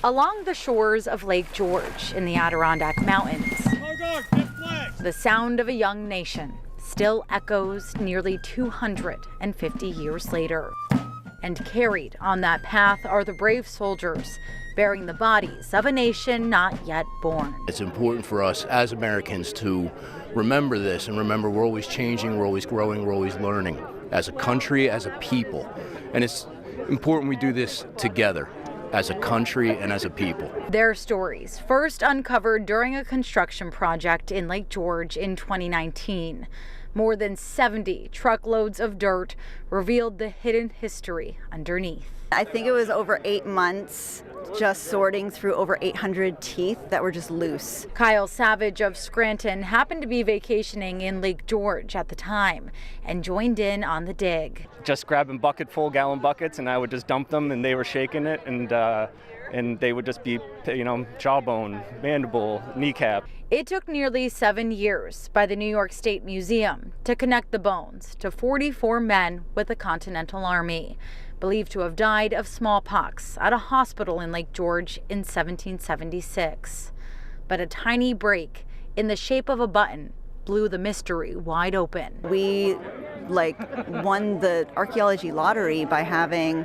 Along the shores of Lake George in the Adirondack Mountains, the sound of a young nation still echoes nearly 250 years later. And carried on that path are the brave soldiers bearing the bodies of a nation not yet born. It's important for us as Americans to remember this and remember we're always changing, we're always growing, we're always learning as a country, as a people. And it's important we do this together as a country and as a people. Their stories, first uncovered during a construction project in Lake George in 2019. More than 70 truckloads of dirt revealed the hidden history underneath. I think it was over 8 months just sorting through over 800 teeth that were just loose. Kyle Savage of Scranton happened to be vacationing in Lake George at the time and joined in on the dig. Just grabbing bucketful gallon buckets, and I would just dump them, and they were shaking it, and they would just be, jawbone, mandible, kneecap. It took nearly 7 years by the New York State Museum to connect the bones to 44 men with the Continental Army, believed to have died of smallpox at a hospital in Lake George in 1776. But a tiny break in the shape of a button blew the mystery wide open. We won the archaeology lottery by having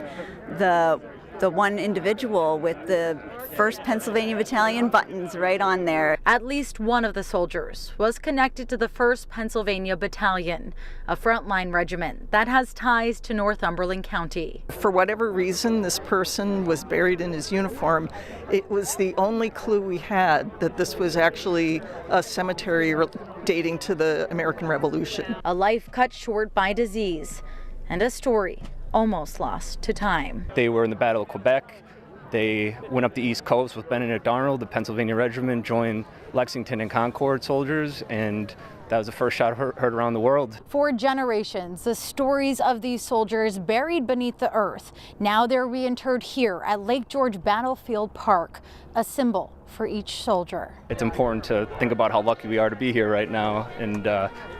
the one individual with the 1st Pennsylvania Battalion buttons right on there. At least one of the soldiers was connected to the 1st Pennsylvania Battalion, a frontline regiment that has ties to Northumberland County. For whatever reason, this person was buried in his uniform. It was the only clue we had that this was actually a cemetery dating to the American Revolution. A life cut short by disease and a story almost lost to time. They were in the Battle of Quebec. They went up the East Coast with Benedict Arnold. The Pennsylvania Regiment joined Lexington and Concord soldiers, and that was the first shot heard around the world. For generations, the stories of these soldiers buried beneath the earth. Now they're reinterred here at Lake George Battlefield Park, a symbol for each soldier. It's important to think about how lucky we are to be here right now, and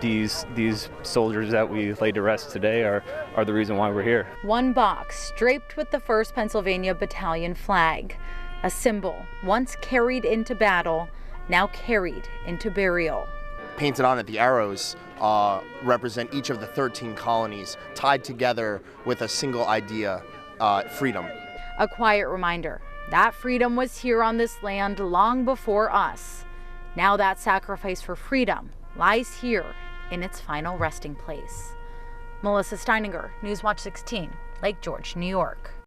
these soldiers that we laid to rest today are the reason why we're here. One box draped with the 1st Pennsylvania Battalion flag, a symbol once carried into battle, now carried into burial. Painted on it, the arrows represent each of the 13 colonies tied together with a single idea, freedom. A quiet reminder that freedom was here on this land long before us. Now that sacrifice for freedom lies here in its final resting place. Melissa Steininger, Newswatch 16, Lake George, New York.